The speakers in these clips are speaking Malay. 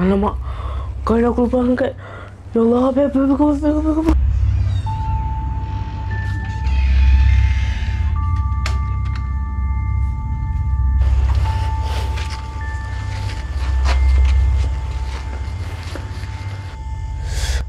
Alamak, kalau aku lupa angkat. Ya Allah, Beb.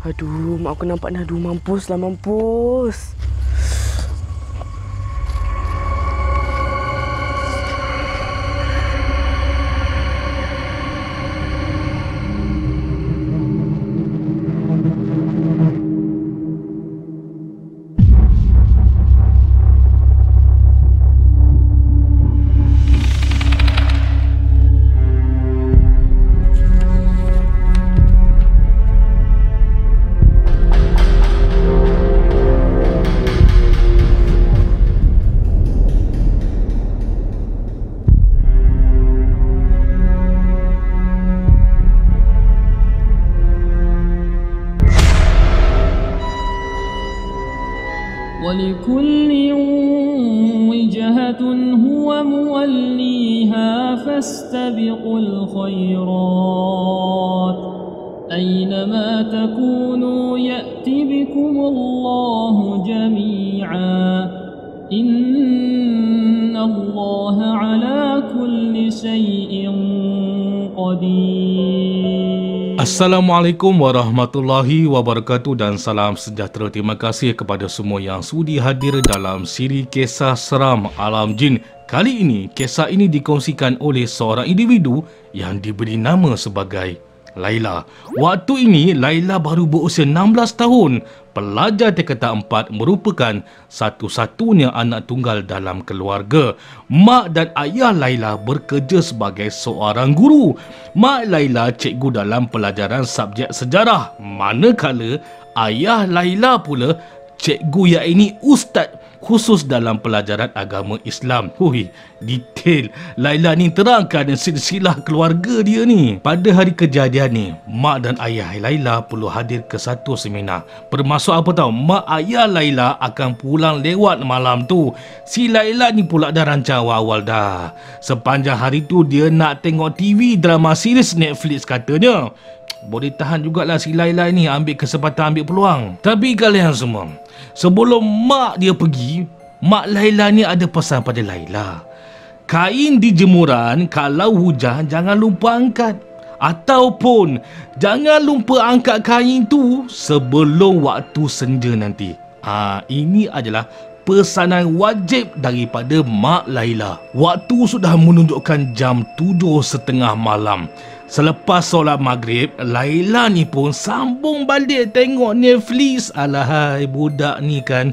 Aduh, mak aku nampak dah. Aduh, mampus lah, mampus. ولكل وجهة هو موليها فاستبقوا الخيرات أينما تكونوا يأت بكم الله جميعا إن الله على كل شيء قدير. Assalamualaikum warahmatullahi wabarakatuh dan salam sejahtera. Terima kasih kepada semua yang sudi hadir dalam siri kisah seram alam jin. Kali ini, kisah ini dikongsikan oleh seorang individu yang diberi nama sebagai Laila. Waktu ini, Laila baru berusia 16 tahun. Pelajar tingkatan 4 merupakan satu-satunya anak tunggal dalam keluarga. Mak dan ayah Laila bekerja sebagai seorang guru. Mak Laila cikgu dalam pelajaran subjek sejarah, manakala ayah Laila pula cikgu yang ini ustaz khusus dalam pelajaran agama Islam. Hui, detail Laila ni terangkan silsilah keluarga dia ni. Pada hari kejadian ni, mak dan ayah Laila perlu hadir ke satu seminar. Bermaksud apa tahu? Mak ayah Laila akan pulang lewat malam tu. Si Laila ni pula dah rancang awal dah. Sepanjang hari tu dia nak tengok TV drama series Netflix katanya. Boleh tahan jugalah si Laila ni ambil kesempatan, ambil peluang. Tapi kalian semua, sebelum mak dia pergi, mak Laila ni ada pesan pada Laila. Kain di jemuran kalau hujan jangan lupa angkat. Ataupun jangan lupa angkat kain tu sebelum waktu senja nanti. Ini adalah pesanan wajib daripada mak Laila. Waktu sudah menunjukkan jam 7.30 malam. Selepas solat maghrib, Laila ni pun sambung balik tengok Netflix. Alahai, budak ni kan.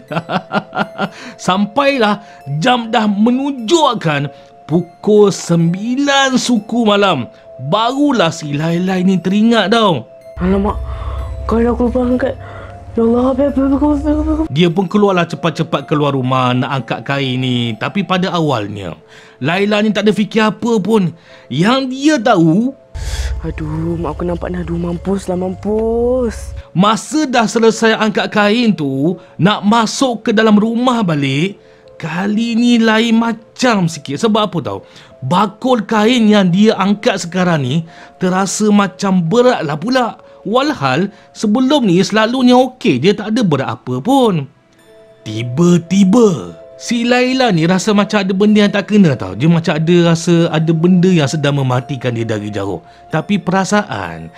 Sampailah jam dah menunjukkan pukul 9 suku malam. Barulah si Laila ni teringat tau. Alamak, kalau aku lupa angkat. Ya Allah, Beb. Dia pun keluarlah cepat-cepat keluar rumah nak angkat kain ni. Tapi pada awalnya, Laila ni tak ada fikir apa pun. Yang dia tahu, aduh, mak aku nampak dah. Aduh, mampus lah, mampus. masa dah selesai angkat kain tu, nak masuk ke dalam rumah balik, kali ni lain macam sikit. Sebab apa tahu? Bakul kain yang dia angkat sekarang ni terasa macam berat lah pula. Walhal sebelum ni selalunya okey, dia tak ada berat apa pun. Tiba-tiba si Laila ni rasa macam ada benda yang tak kena tau. Dia macam ada rasa ada benda yang sedang mematikan dia dari jauh. Tapi perasaan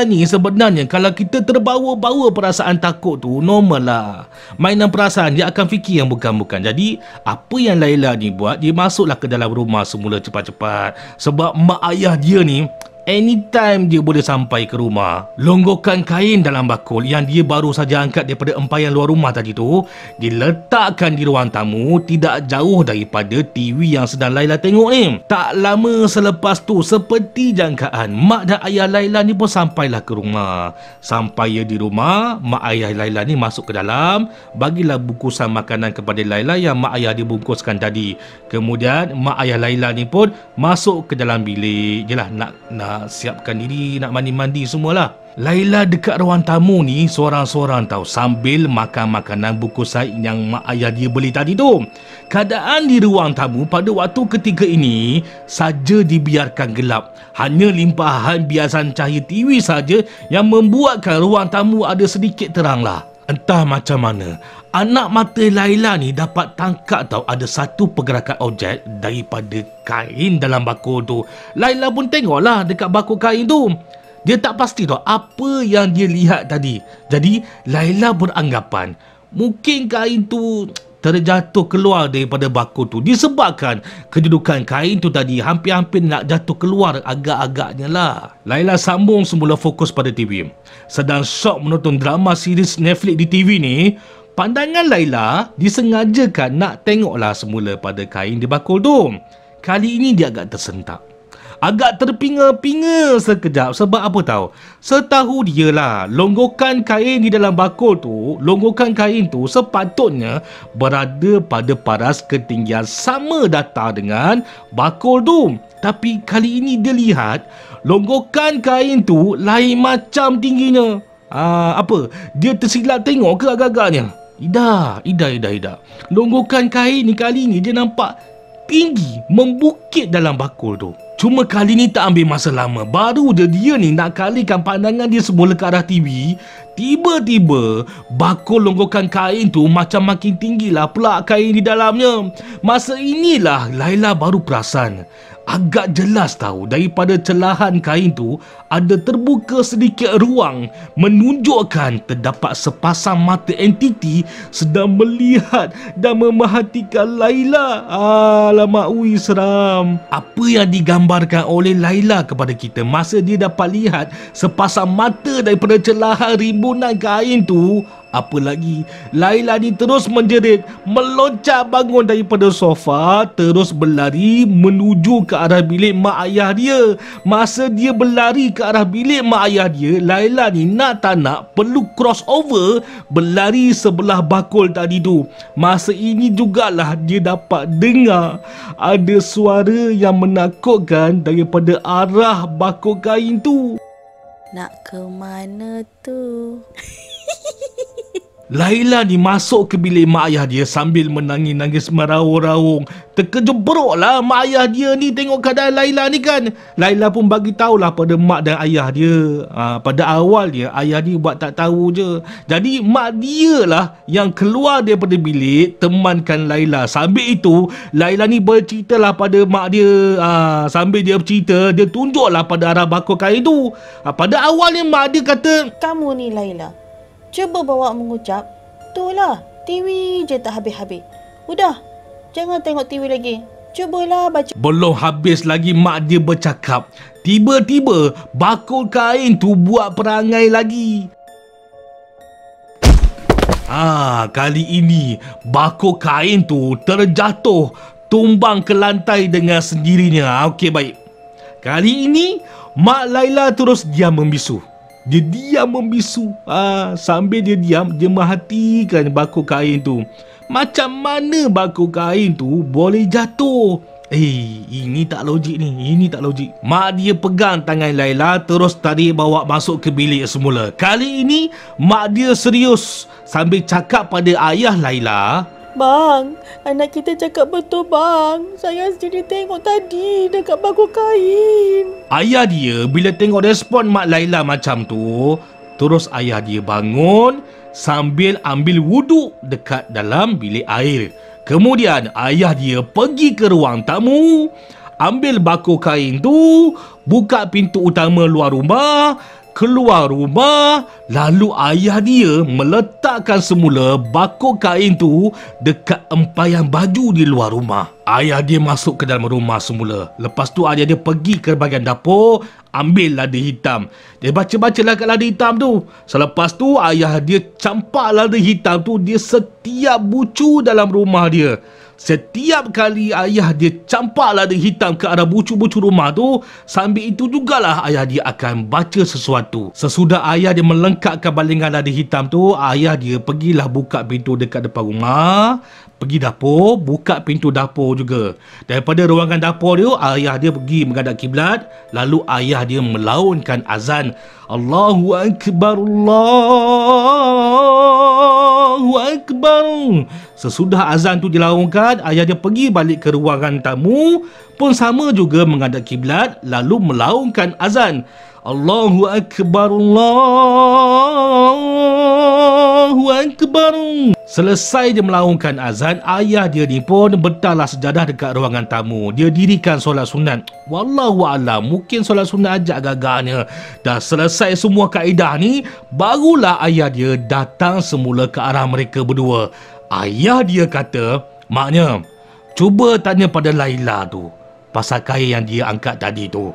ni sebenarnya kalau kita terbawa-bawa perasaan takut tu normal lah. Mainan perasaan dia akan fikir yang bukan-bukan. Jadi apa yang Laila ni buat, dia masuklah ke dalam rumah semula cepat-cepat. Sebab mak ayah dia ni anytime dia boleh sampai ke rumah, longgokan kain dalam bakul yang dia baru saja angkat daripada empayan luar rumah tadi tu, diletakkan di ruang tamu tidak jauh daripada TV yang sedang Laila tengok ni. Tak lama selepas tu, seperti jangkaan, mak dan ayah Laila ni pun sampailah ke rumah. Sampai di rumah, mak ayah Laila ni masuk ke dalam, bagilah bungkusan makanan kepada Laila yang mak ayah dia bungkuskan tadi. Kemudian mak ayah Laila ni pun masuk ke dalam bilik. Jelah nak siapkan diri, nak mandi-mandi semualah. Laila dekat ruang tamu ni seorang-seorang tahu, sambil makan makanan bungkus Said yang mak ayah dia beli tadi tu. Keadaan di ruang tamu pada waktu ketika ini saja dibiarkan gelap. Hanya limpahan biasan cahaya TV saja yang membuatkan ruang tamu ada sedikit terang lah. Entah macam mana, anak mata Laila ni dapat tangkap tahu ada satu pergerakan objek daripada kain dalam bakul tu. Laila pun tengoklah dekat bakul kain tu. Dia tak pasti tahu apa yang dia lihat tadi. Jadi Laila beranggapan mungkin kain tu terjatuh keluar daripada bakul tu disebabkan kedudukan kain tu tadi hampir-hampir nak jatuh keluar agak-agaknya lah. Laila sambung semula fokus pada TV. Sedang syok menonton drama series Netflix di TV ni, pandangan Laila disengajakan nak tengoklah semula pada kain di bakul tu. Kali ini dia agak tersentak, agak terpinga-pinga sekejap. Sebab apa tahu? Setahu dia lah, longgokan kain di dalam bakul tu, longgokan kain tu sepatutnya berada pada paras ketinggian sama data dengan bakul tu. Tapi kali ini dia lihat longgokan kain tu lain macam tingginya. Apa? Dia tersilap tengok ke agak-agaknya? Ida. Longgokan kain ni kali ni dia nampak tinggi, membukit dalam bakul tu. Cuma kali ni tak ambil masa lama. Baru je dia ni nak kalikan pandangan dia semula ke arah TV, tiba-tiba bakul longgokan kain tu macam makin tinggilah pula kain di dalamnya. Masa inilah Laila baru perasan. Agak jelas tahu daripada celahan kain tu ada terbuka sedikit ruang, menunjukkan terdapat sepasang mata entiti sedang melihat dan memerhatikan Laila. Alamak, seram. Apa yang digambarkan oleh Laila kepada kita masa dia dapat lihat sepasang mata daripada celahan rimbunan kain tu? Apa lagi, Laila ni terus menjerit, meloncat bangun daripada sofa, terus berlari menuju ke arah bilik mak ayah dia. Masa dia berlari ke arah bilik mak ayah dia, Laila ni nak tak nak perlu crossover, berlari sebelah bakul tadi tu. Masa ini jugalah dia dapat dengar ada suara yang menakutkan daripada arah bakul kain tu. Nak ke mana tu? Laila ni masuk ke bilik mak ayah dia sambil menangis-nangis meraung-raung. Terkejut-beruklah mak ayah dia ni tengok keadaan Laila ni kan. Laila pun bagi tahulah pada mak dan ayah dia. Pada awalnya ayah ni buat tak tahu je. Jadi mak dia lah yang keluar daripada bilik temankan Laila. Sambil itu Laila ni berceritalah pada mak dia. Sambil dia bercerita, dia tunjuklah pada arah bakul kain tu. Pada awalnya mak dia kata, "Kamu ni Laila, cuba bawa mengucap, itulah, TV je tak habis-habis. Udah, jangan tengok TV lagi. Cubalah baca." Belum habis lagi mak dia bercakap, tiba-tiba bakul kain tu buat perangai lagi. Kali ini bakul kain tu terjatuh, tumbang ke lantai dengan sendirinya. Okey, baik. Kali ini mak Laila terus diam membisu. Dia diam membisu. Sambil dia diam, dia merhatikan bakul kain tu. Macam mana bakul kain tu boleh jatuh? Ini tak logik ni. Ini tak logik. Mak dia pegang tangan Laila, terus tarik bawa masuk ke bilik semula. Kali ini mak dia serius sambil cakap pada ayah Laila, "Bang, anak kita cakap betul bang. Saya sendiri tengok tadi dekat bakul kain." Ayah dia bila tengok respon mak Laila macam tu, terus ayah dia bangun sambil ambil wuduk dekat dalam bilik air. Kemudian ayah dia pergi ke ruang tamu, ambil bakul kain tu, buka pintu utama luar rumah, keluar rumah. Lalu ayah dia meletakkan semula bakul kain tu dekat empayan baju di luar rumah. Ayah dia masuk ke dalam rumah semula. Lepas tu ayah dia pergi ke bahagian dapur, ambil lada hitam. Dia baca-bacalah kat lada hitam tu. Selepas tu ayah dia campak lada hitam tu di setiap bucu dalam rumah dia. Setiap kali ayah dia campak lada hitam ke arah bucu-bucu rumah tu, sambil itu jugalah ayah dia akan baca sesuatu. Sesudah ayah dia melengkapkan balingan lada hitam tu, ayah dia pergilah buka pintu dekat depan rumah, pergi dapur, buka pintu dapur tidur juga. Daripada ruangan dapur dia, ayah dia pergi menghadap kiblat, lalu ayah dia melaunkan azan. Allahu Akbar, Allahu Akbar. Sesudah azan tu dilaungkan, ayah dia pergi balik ke ruangan tamu, pun sama juga menghadap kiblat, lalu melaungkan azan. Allahu Akbar, Allahu Akbar. Selesai dia melaungkan azan, ayah dia ni pun bentarlah sejadah dekat ruangan tamu. Dia dirikan solat sunat. Wallahualam, mungkin solat sunat ajak agak-agaknya. Dah selesai semua kaedah ni, barulah ayah dia datang semula ke arah mereka berdua. Ayah dia kata, maknya, cuba tanya pada Laila tu pasal kain yang dia angkat tadi tu.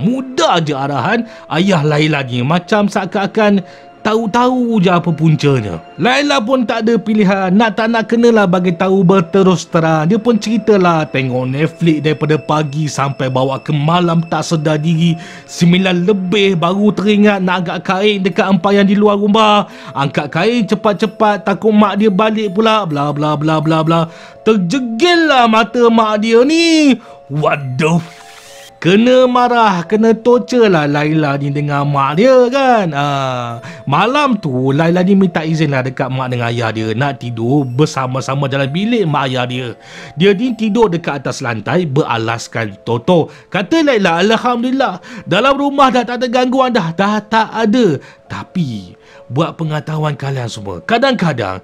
Mudah je arahan ayah Laila ni, macam seakan-akan tahu-tahu je apa puncanya. Laila pun tak ada pilihan, nak tak nak kenalah bagi tahu berterus terang. Dia pun ceritalah tengok Netflix daripada pagi sampai bawa ke malam tak sedar diri. 9 lebih baru teringat nak angkat kain dekat empayan di luar rumah. Angkat kain cepat-cepat, takut mak dia balik pula, bla bla bla bla bla. Terjegil lah mata mak dia ni. What the kena marah, kena torture lah Laila ni dengan mak dia kan. Malam tu Laila ni minta izin lah dekat mak dengan ayah dia nak tidur bersama-sama dalam bilik mak ayah dia. Dia ni tidur dekat atas lantai beralaskan toto. Kata Laila, Alhamdulillah, dalam rumah dah tak ada gangguan dah tak ada. Tapi buat pengetahuan kalian semua, kadang-kadang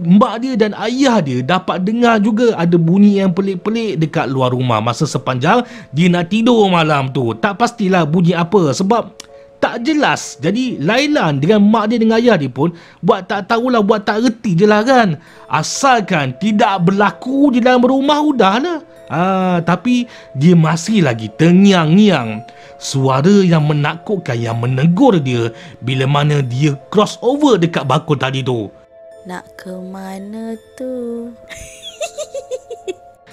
mak dia dan ayah dia dapat dengar juga ada bunyi yang pelik-pelik dekat luar rumah masa sepanjang dia nak tidur malam tu. Tak pastilah bunyi apa sebab tak jelas. Jadi Laila dengan mak dia dengan ayah dia pun buat tak tahulah, buat tak reti je lah kan. Asalkan tidak berlaku di dalam rumah udahlah. Tapi dia masih lagi terngiang-ngiang. Suara yang menakutkan yang menegur dia bila mana dia crossover dekat bakul tadi tu. Nak ke mana tu?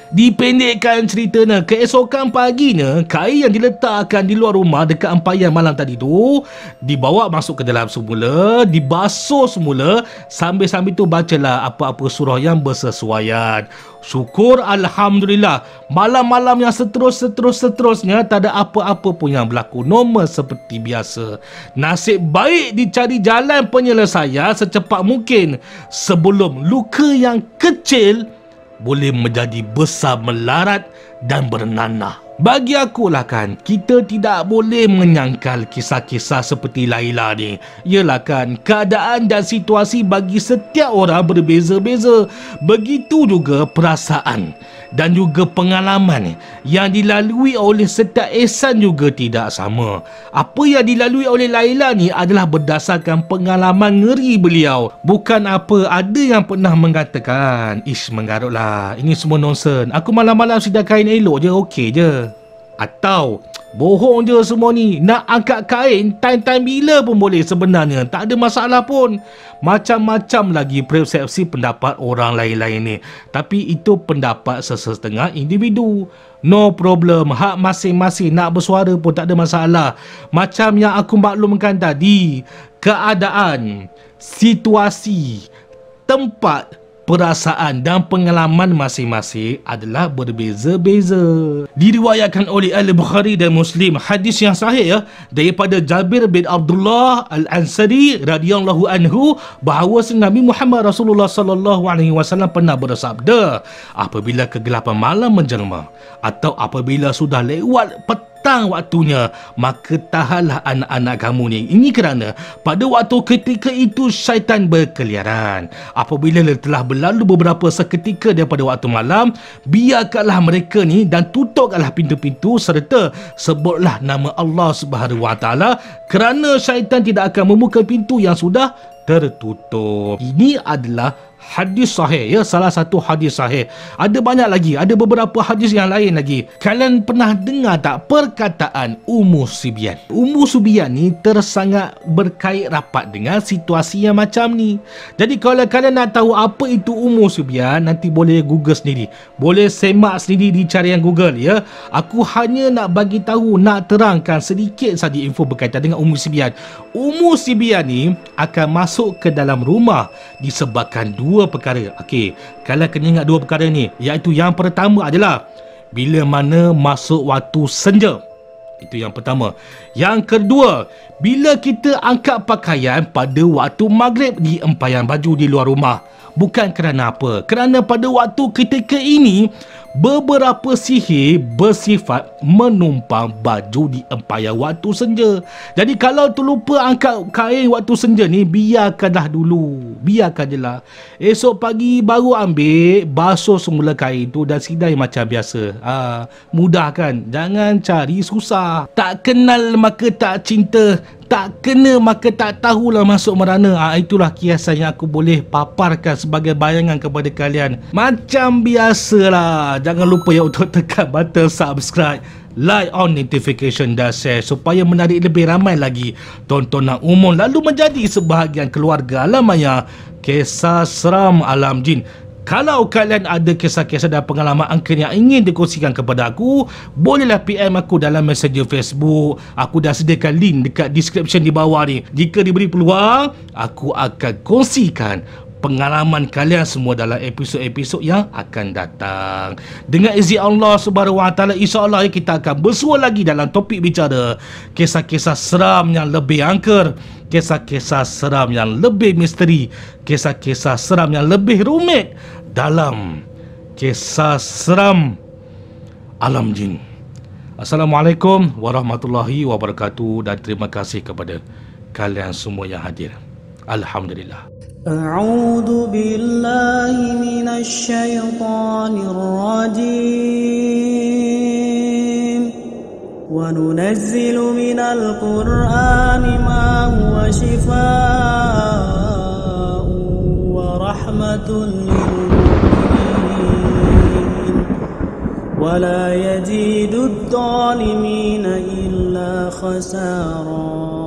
Dipendekkan ceritanya, keesokan paginya, kain yang diletakkan di luar rumah dekat empayan malam tadi tu dibawa masuk ke dalam semula, dibasuh semula, sambil-sambil tu bacalah apa-apa surah yang bersesuaian. Syukur Alhamdulillah, malam-malam yang seterusnya tak ada apa-apa pun yang berlaku, normal seperti biasa. Nasib baik dicari jalan penyelesaian secepat mungkin sebelum luka yang kecil boleh menjadi besar melarat dan bernanah. Bagi akulah kan, kita tidak boleh menyangkal kisah-kisah seperti Laila ni. Yelah kan, keadaan dan situasi bagi setiap orang berbeza-beza. Begitu juga perasaan dan juga pengalaman yang dilalui oleh setiap Ehsan juga tidak sama. Apa yang dilalui oleh Laila ni adalah berdasarkan pengalaman ngeri beliau. Bukan apa ada yang pernah mengatakan, ish mengarutlah, ini semua nonsen, aku malam-malam sidang kain elok je, okey je. Atau bohong je semua ni, nak angkat kain time-time bila pun boleh sebenarnya, tak ada masalah pun. Macam-macam lagi persepsi pendapat orang lain-lain ni. Tapi itu pendapat sesetengah individu. No problem, hak masing-masing, nak bersuara pun tak ada masalah. Macam yang aku maklumkan tadi, keadaan, situasi, tempat, perasaan dan pengalaman masing-masing adalah berbeza-beza. Diriwayatkan oleh Al-Bukhari dan Muslim hadis yang sahih ya, daripada Jabir bin Abdullah Al-Ansari radhiyallahu anhu bahawa Nabi Muhammad Rasulullah sallallahu alaihi wasallam pernah bersabda, apabila kegelapan malam menjelma atau apabila sudah lewat petang waktunya, maka tahanlah anak-anak kamu ni. Ini kerana pada waktu ketika itu syaitan berkeliaran. Apabila telah berlalu beberapa seketika daripada waktu malam, biarkanlah mereka ni dan tutupkanlah pintu-pintu serta sebutlah nama Allah Subhanahu Wa Taala, kerana syaitan tidak akan membuka pintu yang sudah tertutup. Ini adalah hadis sahih ya, salah satu hadis sahih. Ada banyak lagi, ada beberapa hadis yang lain lagi. Kalian pernah dengar tak perkataan Ummu Sibyan? Ummu Sibyan ni tersangat berkait rapat dengan situasi yang macam ni. Jadi kalau kalian nak tahu apa itu Ummu Sibyan, nanti boleh Google sendiri, boleh semak sendiri di carian Google ya. Aku hanya nak bagi tahu, nak terangkan sedikit saja info berkaitan dengan Ummu Sibyan. Ummu Sibyan ni akan masuk ke dalam rumah disebabkan dua dua perkara. Okey, kalian kena ingat dua perkara ni, iaitu yang pertama adalah bila mana masuk waktu senja. Itu yang pertama. Yang kedua, bila kita angkat pakaian pada waktu maghrib di empayan baju di luar rumah. Bukan kerana apa? Kerana pada waktu ketika ini, beberapa sihir bersifat menumpang baju di empayan waktu senja. Jadi kalau terlupa angkat kain waktu senja ni, biarkanlah dulu. Biarkan je lah. Esok pagi baru ambil, basuh semula kain tu dan sidai macam biasa. Mudah kan? Jangan cari susah. Tak kenal maka tak cinta, tak kena maka tak tahulah masuk merana. Itulah kiasan yang aku boleh paparkan sebagai bayangan kepada kalian. Macam biasalah, jangan lupa ya untuk tekan button subscribe, like on notification dan share supaya menarik lebih ramai lagi tontonan umum lalu menjadi sebahagian keluarga Alam Maya Kisah Seram Alam Jin. Kalau kalian ada kisah-kisah dan pengalaman angkin yang ingin dikongsikan kepada aku, bolehlah PM aku dalam messenger Facebook. Aku dah sediakan link dekat description di bawah ni. Jika diberi peluang, aku akan kongsikan pengalaman kalian semua dalam episod-episod yang akan datang. Dengan izin Allah Subhanahu Wa Taala, insya-Allah kita akan bersua lagi dalam topik bicara kisah-kisah seram yang lebih angker, kisah-kisah seram yang lebih misteri, kisah-kisah seram yang lebih rumit dalam kisah seram Alam Jin. Assalamualaikum warahmatullahi wabarakatuh dan terima kasih kepada kalian semua yang hadir. Alhamdulillah. أعوذ بالله من الشيطان الرجيم وننزل من القرآن ما هو شفاء ورحمة للمؤمنين ولا يزيد الظالمين إلا خسارا.